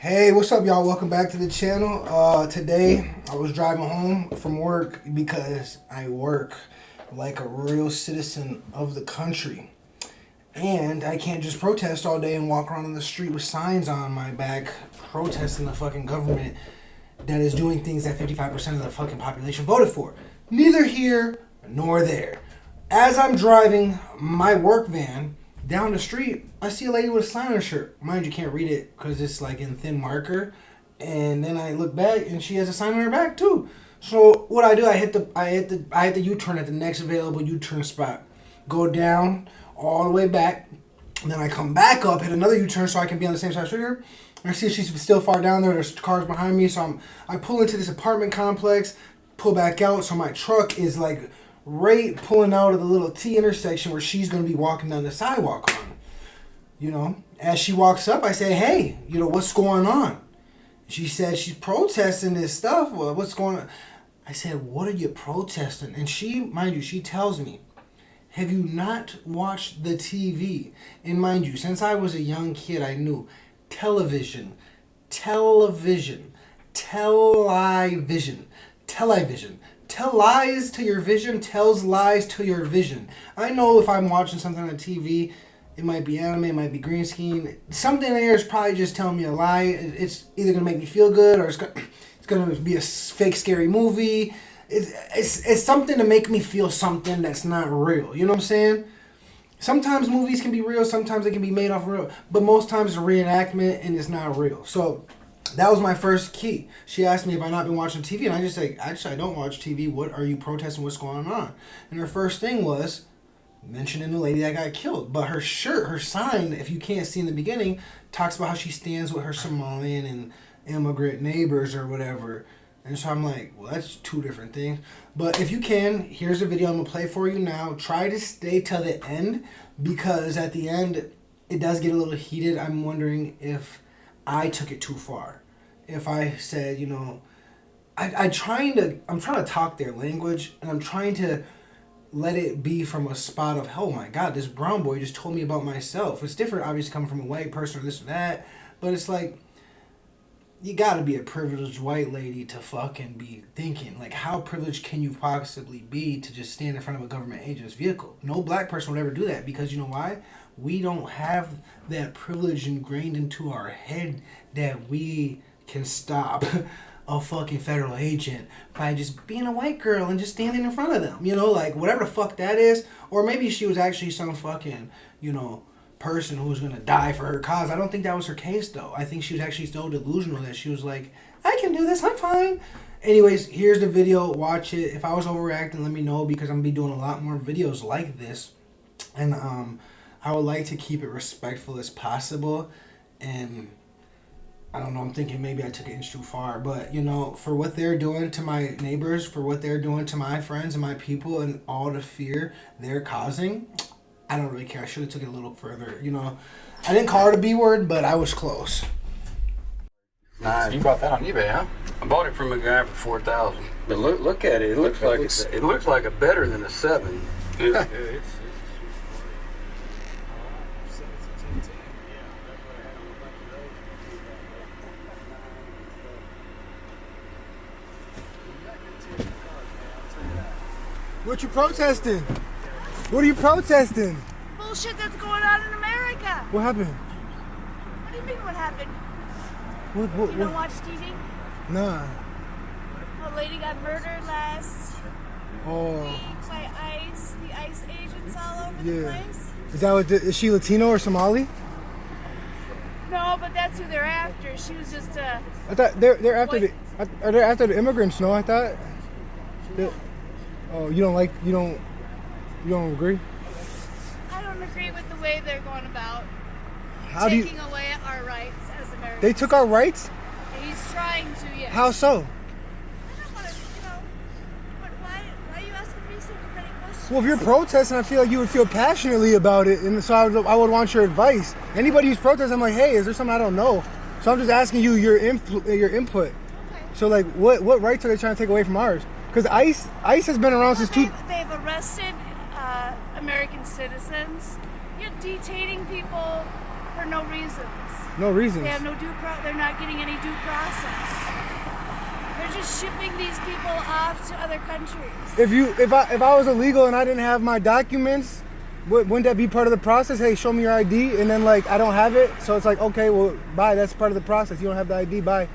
Hey, what's up, y'all? Welcome back to the channel. Today, I was driving home from work because I work like a real citizen of the country. And I can't just protest all day and walk around on the street with signs on my back protesting the fucking government that is doing things that 55% of the fucking population voted for. Neither here nor there. As I'm driving my work van down the street, I see a lady with a sign on her shirt. Mind you, can't read it because it's like in thin marker. And then I look back and she has a sign on her back too. So what I do, I hit the U-turn at the next available U-turn spot. Go down all the way back. And then I come back up, hit another U-turn so I can be on the same side of the street here. I see she's still far down there. There's cars behind me. So I pull into this apartment complex, pull back out. So my truck is like right pulling out of the little T intersection where she's going to be walking down the sidewalk on. You know, as she walks up, I say, hey, you know, what's going on? She said she's protesting this stuff. Well, what's going on? I said, what are you protesting? And she, mind you, she tells me, have you not watched the TV? And mind you, since I was a young kid, I knew television, tell lies to your vision, tells lies to your vision. I know if I'm watching something on TV, it might be anime, it might be green screen. Something there is probably just telling me a lie. It's either going to make me feel good or it's going to be a fake scary movie. It's something to make me feel something that's not real. You know what I'm saying? Sometimes movies can be real, sometimes they can be made off real, but most times it's a reenactment and it's not real. So that was my first key. She asked me if I've not been watching TV, and I just say, actually, I don't watch TV. What are you protesting? What's going on? And her first thing was mentioning the lady that got killed. But her shirt, her sign, if you can't see in the beginning, talks about how she stands with her Somalian and immigrant neighbors or whatever. And so I'm like, well, that's two different things. But if you can, here's a video I'm going to play for you now. Try to stay till the end, because at the end, it does get a little heated. I'm wondering if I took it too far. If I said, you know, I'm trying to talk their language, and I'm trying to let it be from a spot of, oh my God, this brown boy just told me about myself. It's different, obviously, coming from a white person or this or that, but it's like, you gotta be a privileged white lady to fucking be thinking, like, how privileged can you possibly be to just stand in front of a government agent's vehicle? No black person would ever do that, because you know why? We don't have that privilege ingrained into our head that we can stop a fucking federal agent by just being a white girl and just standing in front of them. You know, like, whatever the fuck that is. Or maybe she was actually some fucking, you know, person who was going to die for her cause. I don't think that was her case, though. I think she was actually so delusional that she was like, I can do this, I'm fine. Anyways, here's the video. Watch it. If I was overreacting, let me know, because I'm going to be doing a lot more videos like this. And I would like to keep it respectful as possible. And I don't know, I'm thinking maybe I took it inch too far, but you know, for what they're doing to my neighbors, for what they're doing to my friends and my people, and all the fear they're causing, I don't really care. I should have took it a little further. You know, I didn't call her the B word, but I was close. Nice. You bought that on eBay, huh? I bought it from a guy for $4,000. But look at it. It looks like a better than a 7. It's What you protesting? What are you protesting? Bullshit that's going on in America. What happened? What do you mean what happened? What? You don't watch TV? Nah. A lady got murdered last week by ICE. The ICE agents all over the place. Is that what? Is she Latino or Somali? No, but that's who they're after. She was just a. I thought they're after are they after the immigrants? No, I thought. Oh, you don't agree? I don't agree with the way they're going about taking away our rights as Americans. They took our rights? He's trying to, yes. How so? I don't want to, you know. But why are you asking me so many questions? Well, if you're protesting, I feel like you would feel passionately about it, and so I would want your advice. Anybody who's protesting, I'm like, hey, is there something I don't know? So I'm just asking you your input. Okay. So like, what rights are they trying to take away from ours? Because ICE has been around since They've arrested American citizens. You're detaining people for no reasons. No reasons. They have no they're not getting any due process. They're just shipping these people off to other countries. If I was illegal and I didn't have my documents, wouldn't that be part of the process? Hey, show me your ID, and then like I don't have it, so it's like, okay, well, bye. That's part of the process. You don't have the ID, bye.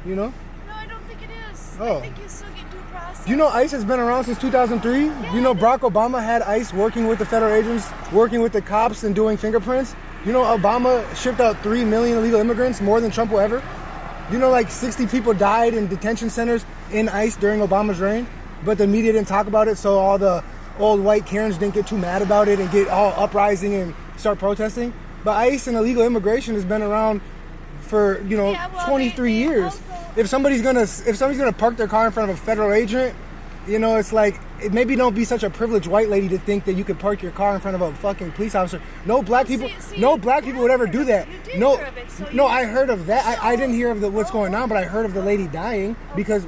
You know? No, I don't think it is. Oh. I think you still get due process. Do you know ICE has been around since 2003? Yeah, you know Barack Obama had ICE working with the federal agents, working with the cops and doing fingerprints? You know Obama shipped out 3 million illegal immigrants, more than Trump will ever? You know like 60 people died in detention centers in ICE during Obama's reign, but the media didn't talk about it, so all the old white Karens didn't get too mad about it and get all uprising and start protesting. But ICE and illegal immigration has been around for 23 years. Also, If somebody's gonna park their car in front of a federal agent, it's like maybe don't be such a privileged white lady to think that you could park your car in front of a fucking police officer. No black people would ever do that. I heard of that. I didn't hear of what's going on, but I heard of the lady dying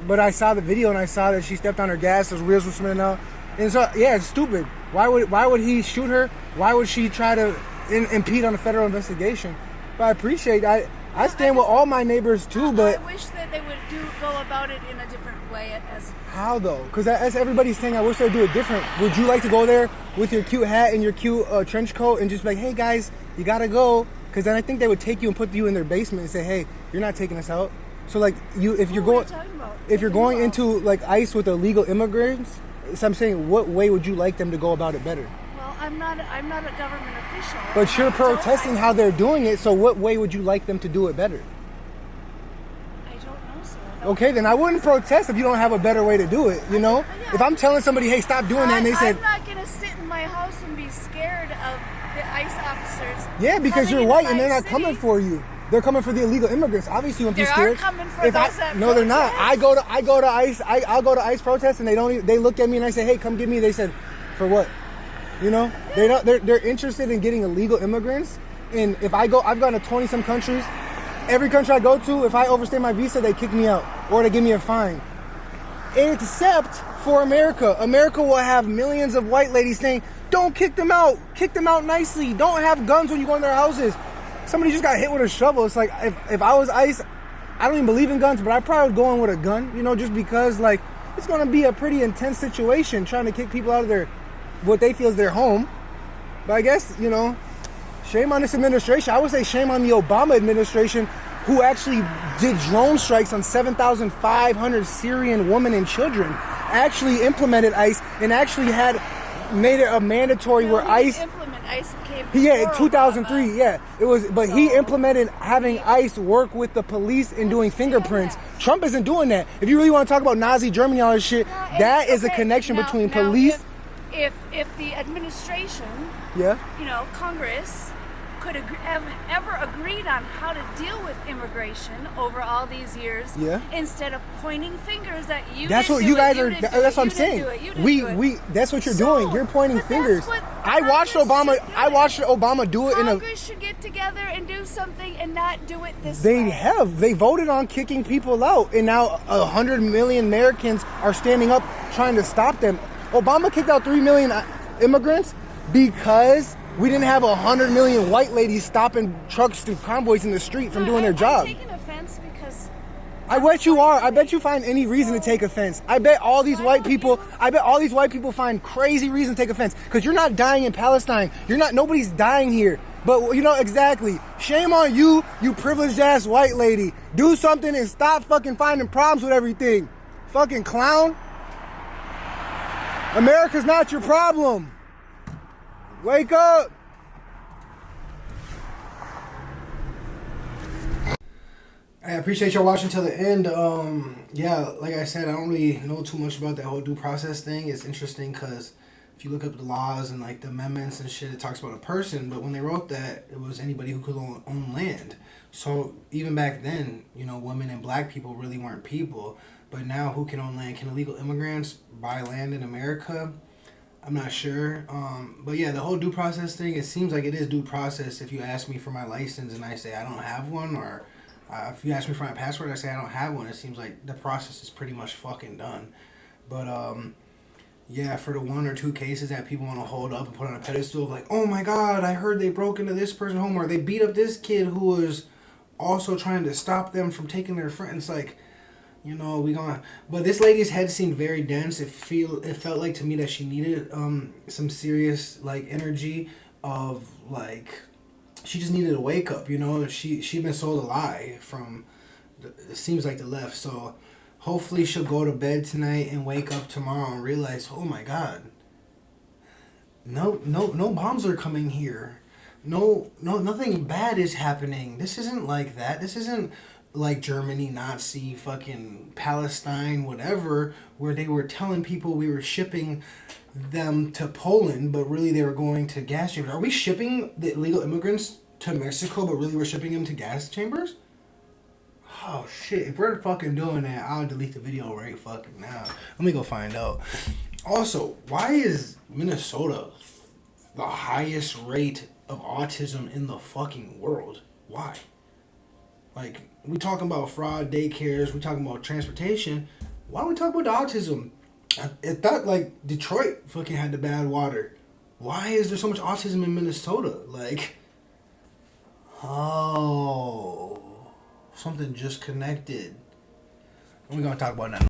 but I saw the video and I saw that she stepped on her gas, those wheels were spinning out. And so yeah, it's stupid. Why would he shoot her? Why would she try to impede on a federal investigation? But I appreciate I stand with all my neighbors too, but I wish that they would go about it in a different way. How though? Because that's everybody's saying. I wish they'd do it different. Would you like to go there with your cute hat and your cute trench coat and just be like, hey guys, you gotta go? Because then I think they would take you and put you in their basement and say, hey, you're not taking us out. So like if you're going into like ICE with illegal immigrants, so I'm saying, what way would you like them to go about it better? Well, I'm not a government official. But you're protesting how they're doing it, so what way would you like them to do it better? I don't know, sir. Okay, then I wouldn't protest if you don't have a better way to do it, Yeah. If I'm telling somebody, hey, stop doing that, and they said... I'm not going to sit in my house and be scared of the ICE officers. Yeah, because you're white and they're not coming for you. They're coming for the illegal immigrants. Obviously, you won't be scared. They're coming for those that No, they're not. protest. I go to ICE. I'll go to ICE protests, and they look at me and I say, hey, come get me. They said, for what? They're interested in getting illegal immigrants. And if I've gone to 20-some countries. Every country I go to, if I overstay my visa, they kick me out or they give me a fine. Except for America. America will have millions of white ladies saying, don't kick them out. Kick them out nicely. Don't have guns when you go in their houses. Somebody just got hit with a shovel. It's like, if I was ICE, I don't even believe in guns, but I probably would go in with a gun, just because, like, it's going to be a pretty intense situation trying to kick people out of what they feel is their home. But I guess, shame on this administration. I would say shame on the Obama administration, who actually did drone strikes on 7,500 Syrian women and children, actually implemented ICE and actually made it a mandatory where ICE... in 2003, yeah. It was, but he implemented having ICE work with the police in doing fingerprints. Trump isn't doing that. If you really want to talk about Nazi Germany and all this shit, that is a connection between police. If the administration, Congress could have ever agreed on how to deal with immigration over all these years, instead of pointing fingers at you. That's what you guys are. That's what I'm saying. We. That's what you're doing. You're pointing fingers. I watched Obama do it. Congress should get together and do something and not do it this way. They have. They voted on kicking people out, and now 100 million Americans are standing up trying to stop them. Obama kicked out 3 million immigrants because we didn't have 100 million white ladies stopping trucks and convoys in the street from doing their job. I'm taking offense because... I bet you are. I bet you find any reason to take offense. I bet all these white people find crazy reason to take offense. Because you're not dying in Palestine. Nobody's dying here. But exactly. Shame on you, you privileged ass white lady. Do something and stop fucking finding problems with everything. Fucking clown. America's not your problem. Wake up! I appreciate y'all watching till the end. Like I said, I don't really know too much about that whole due process thing. It's interesting because if you look up the laws and like the amendments and shit, it talks about a person. But when they wrote that, it was anybody who could own land. So even back then, women and black people really weren't people. But now, who can own land? Can illegal immigrants buy land in America? I'm not sure. But yeah, the whole due process thing, it seems like it is due process if you ask me for my license and I say I don't have one, or if you ask me for my passport, I say I don't have one. It seems like the process is pretty much fucking done. But Yeah, for the 1 or 2 cases that people want to hold up and put on a pedestal, like, oh my God, I heard they broke into this person's home, or they beat up this kid who was also trying to stop them from taking their friend. It's like, we gonna. But this lady's head seemed very dense. It felt like to me that she needed some serious like energy of like, she just needed a wake up. She'd been sold a lie from, it seems like the left. So hopefully she'll go to bed tonight and wake up tomorrow and realize, oh my God, no bombs are coming here. No, nothing bad is happening. This isn't like that. This isn't like Germany, Nazi, fucking Palestine, whatever, where they were telling people we were shipping them to Poland, but really they were going to gas chambers. Are we shipping the illegal immigrants to Mexico, but really we're shipping them to gas chambers? Oh shit, if we're fucking doing that, I'll delete the video right fucking now. Let me go find out. Also, why is Minnesota the highest rate of autism in the fucking world? Why? Like, we talking about fraud, daycares, we talking about transportation. Why don't we talk about the autism? I thought, like, Detroit fucking had the bad water. Why is there so much autism in Minnesota? Like, oh, something just connected. We're going to talk about that.